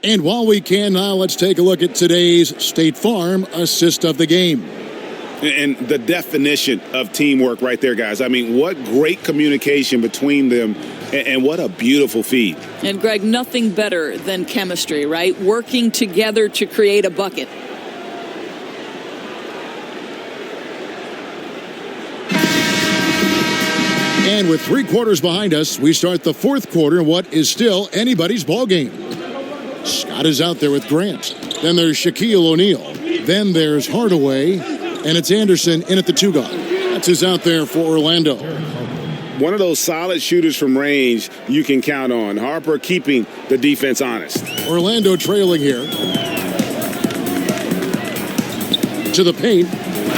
And while we can now, let's take a look at today's State Farm assist of the game. And the definition of teamwork right there, guys. I mean, what great communication between them, and what a beautiful feed. And, Greg, nothing better than chemistry, right? Working together to create a bucket. And with 3 quarters behind us, we start the 4th quarter in what is still anybody's ball game. Scott is out there with Grant. Then there's Shaquille O'Neal. Then there's Hardaway. And it's Anderson in at the 2 guard. That's who's out there for Orlando. One of those solid shooters from range you can count on. Harper keeping the defense honest. Orlando trailing here. To the paint.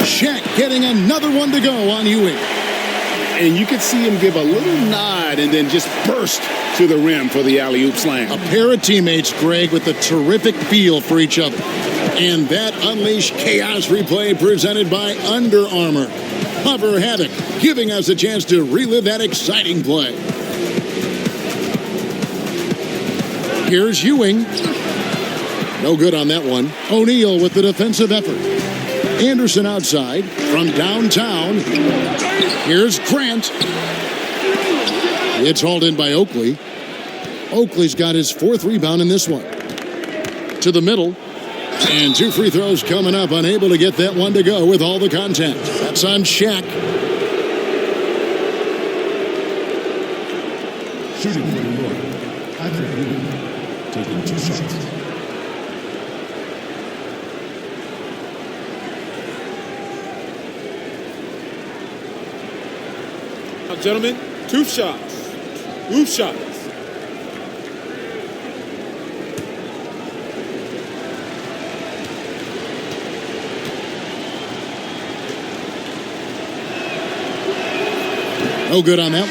Shaq getting another one to go on Ewing. And you could see him give a little nod and then just burst to the rim for the alley-oop slam. A pair of teammates, Greg, with a terrific feel for each other. And that Unleash Chaos replay presented by Under Armour. Hover Havoc, giving us a chance to relive that exciting play. Here's Ewing. No good on that one. O'Neal with the defensive effort. Anderson outside from downtown. Here's Grant. It's hauled in by Oakley. Oakley's got his 4th rebound in this one. To the middle. And 2 free throws coming up. Unable to get that one to go with all the contact. That's on Shaq. Shooting for New York. Patrick Ewing taking 2 shots. Now, gentlemen, 2 shots. 2 shots. No good on that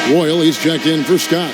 one. Royal, he's checked in for Scott.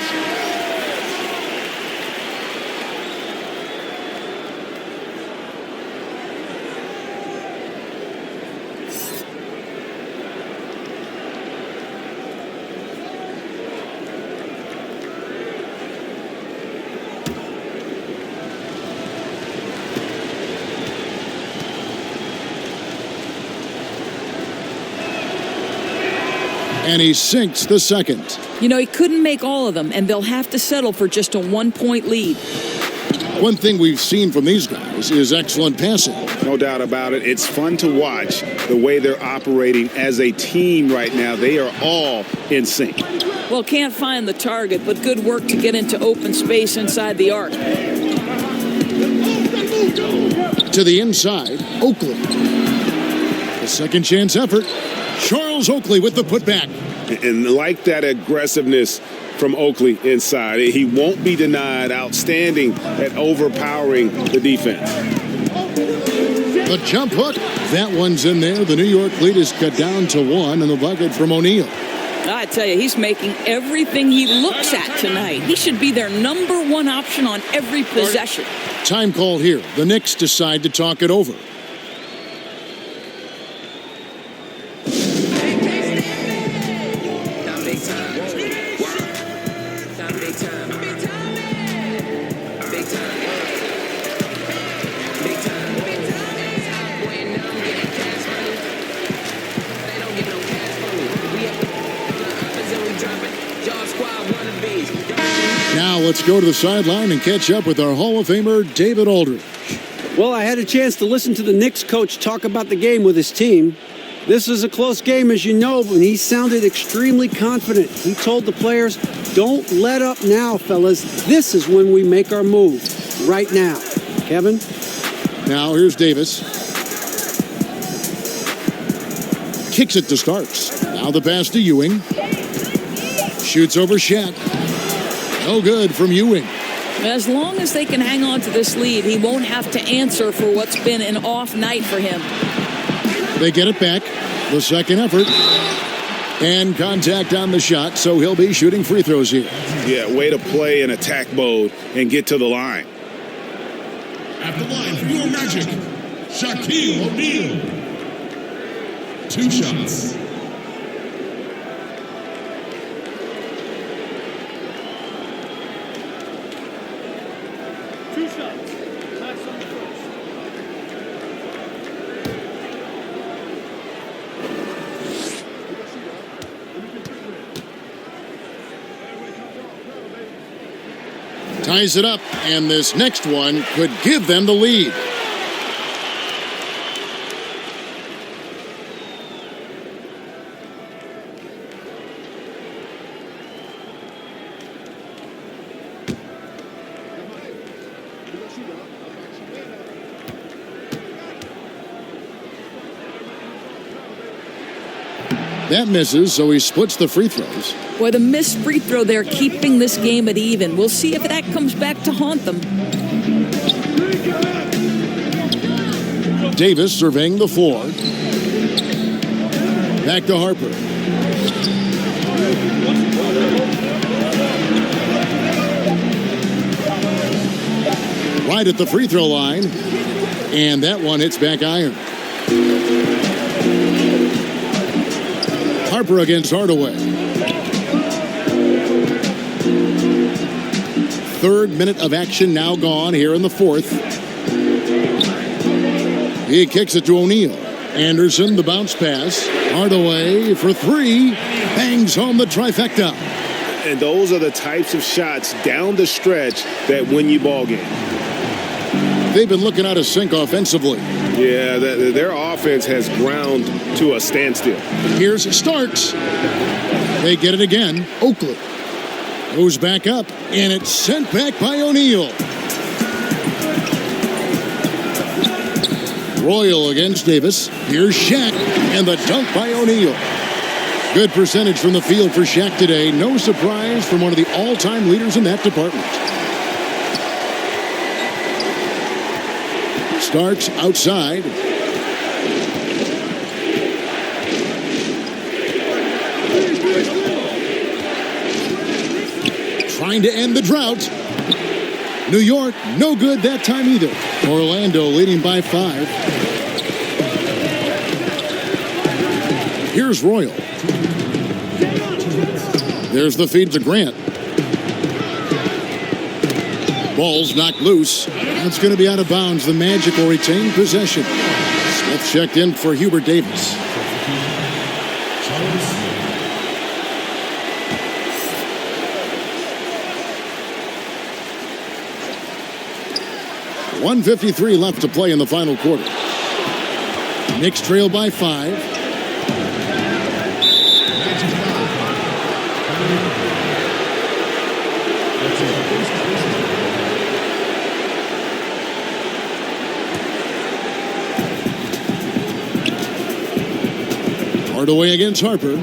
And he sinks the second. You know, he couldn't make all of them, and they'll have to settle for just a 1-point lead. One thing we've seen from these guys is excellent passing. No doubt about it. It's fun to watch the way they're operating as a team right now. They are all in sync. Well, can't find the target, but good work to get into open space inside the arc. To the inside, Oakley. A second chance effort. Charles Oakley with the putback. And like that aggressiveness from Oakley inside. He won't be denied. Outstanding at overpowering the defense. The jump hook. That one's in there. The New York lead is cut down to 1 in the bucket from O'Neal. I tell you, he's making everything he looks at tonight. He should be their #1 option on every possession. Time called here. The Knicks decide to talk it over. Now let's go to the sideline and catch up with our Hall of Famer, David Aldridge. Well, I had a chance to listen to the Knicks coach talk about the game with his team. This is a close game, as you know, and he sounded extremely confident. He told the players, don't let up now, fellas. This is when we make our move. Right now. Kevin? Now here's Davis. Kicks it to Starks. Now the pass to Ewing. Shoots over Shaq. No good from Ewing. As long as they can hang on to this lead, he won't have to answer for what's been an off night for him. They get it back. The second effort. And contact on the shot, so he'll be shooting free throws here. Yeah, way to play in attack mode and get to the line. At the line for your Magic, Shaquille O'Neal. 2 shots. 2 shots. Max on the first. Ties it up, and this next one could give them the lead. That misses, so he splits the free throws. Boy, the missed free throw there, keeping this game at even. We'll see if that comes back to haunt them. Davis surveying the floor. Back to Harper. Right at the free throw line. And that one hits back iron. Harper against Hardaway. Third minute of action now gone here in the fourth. He kicks it to O'Neal. Anderson, the bounce pass. Hardaway for three. Bangs home the trifecta. And those are the types of shots down the stretch that win you ball game. They've been looking out of sync offensively. Yeah, their offense has ground to a standstill. Here's Starks. They get it again. Oakley goes back up, and it's sent back by O'Neal. Royal against Davis. Here's Shaq, and the dunk by O'Neal. Good percentage from the field for Shaq today. No surprise from one of the all-time leaders in that department. Starks outside. Trying to end the drought. New York, no good that time either. Orlando leading by 5. Here's Royal. There's the feed to Grant. Ball's knocked loose. It's going to be out of bounds. The Magic will retain possession. Smith checked in for Hubert Davis. .153 left to play in the final quarter. Knicks trail by 5. Hardaway against Harper.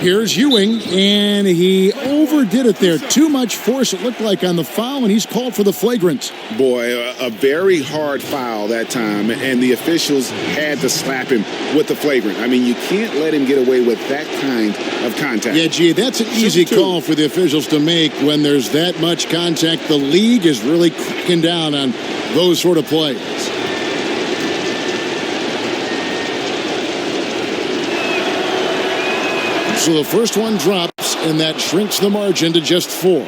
Here's Ewing, and he overdid it there. Too much force, it looked like, on the foul, and he's called for the flagrant. Boy, a very hard foul that time, and the officials had to slap him with the flagrant. I mean, you can't let him get away with that kind of contact. Yeah, gee, that's an easy call for the officials to make when there's that much contact. The league is really cracking down on those sort of plays. So the first one drops, and that shrinks the margin to just 4.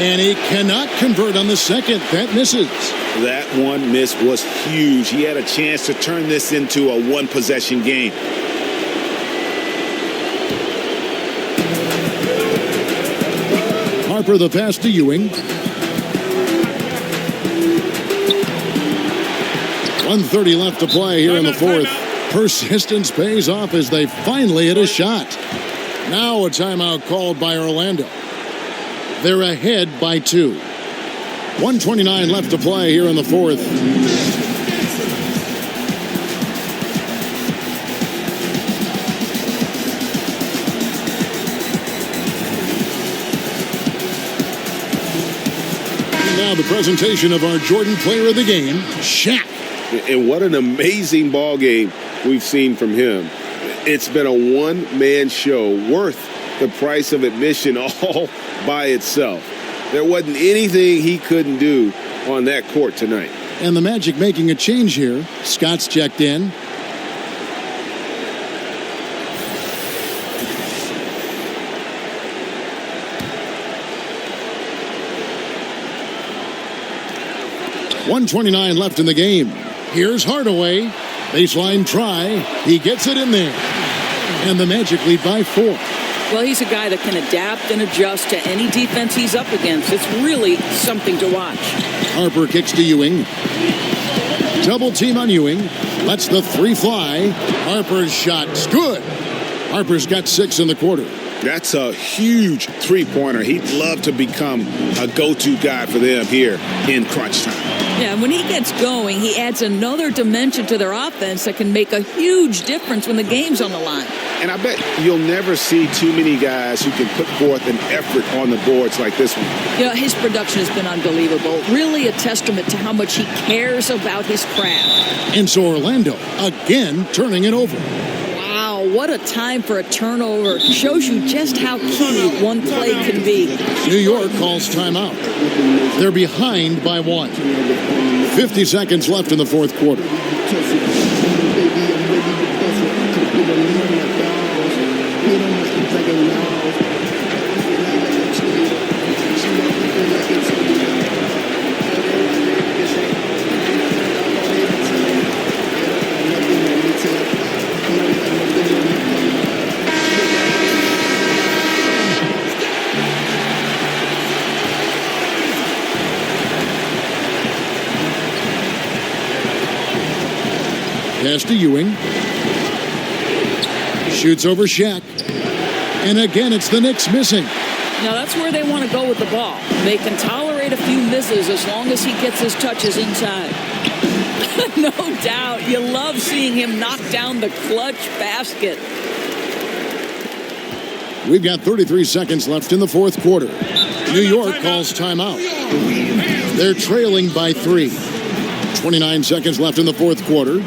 And he cannot convert on the second. That misses. That one miss was huge. He had a chance to turn this into a one-possession game. Harper the pass to Ewing. 1:30 left to play here in the fourth. Persistence pays off as they finally hit a shot. Now a timeout called by Orlando. They're ahead by 2. 1:29 left to play here in the fourth. Now the presentation of our Jordan Player of the Game, Shaq. And what an amazing ball game we've seen from him. It's been a one-man show worth the price of admission all by itself. There wasn't anything he couldn't do on that court tonight. And the Magic making a change here. Scott's checked in. .129 left in the game. Here's Hardaway. Baseline try. He gets it in there. And the Magic lead by 4. Well, he's a guy that can adapt and adjust to any defense he's up against. It's really something to watch. Harper kicks to Ewing. Double team on Ewing. Lets the 3 fly. Harper's shot's good. Harper's got 6 in the quarter. That's a huge three-pointer. He'd love to become a go-to guy for them here in crunch time. Yeah, when he gets going, he adds another dimension to their offense that can make a huge difference when the game's on the line. And I bet you'll never see too many guys who can put forth an effort on the boards like this one. You know, his production has been unbelievable. Really a testament to how much he cares about his craft. And so Orlando, again, turning it over. Wow, what a time for a turnover. Shows you just how key one play can be. New York calls timeout. They're behind by 1. 50 seconds left in the fourth quarter. Pass to Ewing. Shoots over Shaq. And again, it's the Knicks missing. Now, that's where they want to go with the ball. They can tolerate a few misses as long as he gets his touches inside. No doubt. You love seeing him knock down the clutch basket. We've got 33 seconds left in the fourth quarter. New York calls timeout. They're trailing by 3. 29 seconds left in the fourth quarter.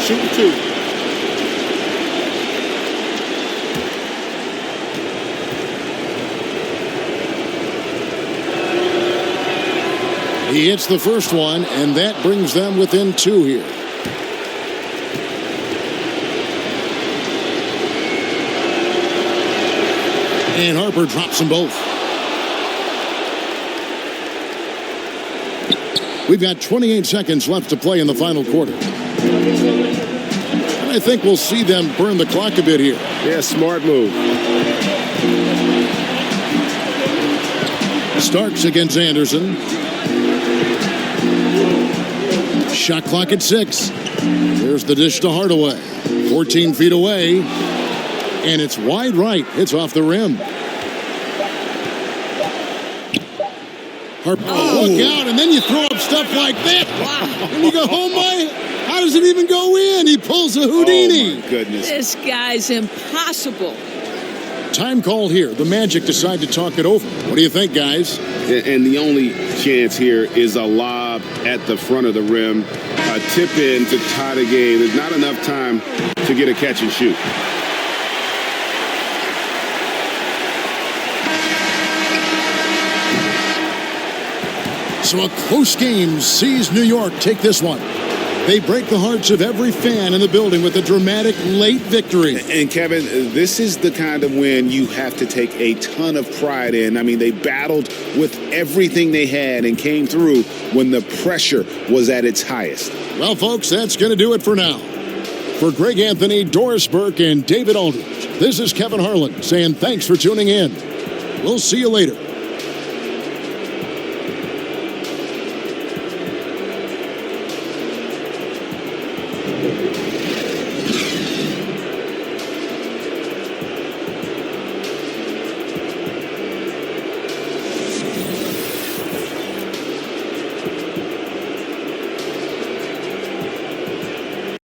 Shoot 2. He hits the first one, and that brings them within 2 here. And Harper drops them both. We've got 28 seconds left to play in the final quarter. And I think we'll see them burn the clock a bit here. Yeah, smart move. Starks against Anderson. Shot clock at 6. There's the dish to Hardaway. 14 feet away. And it's wide right. It's off the rim. Harper, look out, and then you throw up stuff like that. Wow. And you go, oh my, how does it even go in? He pulls a Houdini. Oh my goodness. This guy's impossible. Time called here. The Magic decide to talk it over. What do you think, guys? And the only chance here is a lob at the front of the rim. A tip in to tie the game. There's not enough time to get a catch and shoot. So a close game sees New York take this one. They break the hearts of every fan in the building with a dramatic late victory. And Kevin, this is the kind of win you have to take a ton of pride in. I mean, they battled with everything they had and came through when the pressure was at its highest. Well, folks, that's going to do it for now. For Greg Anthony, Doris Burke, and David Aldridge, this is Kevin Harlan saying thanks for tuning in. We'll see you later.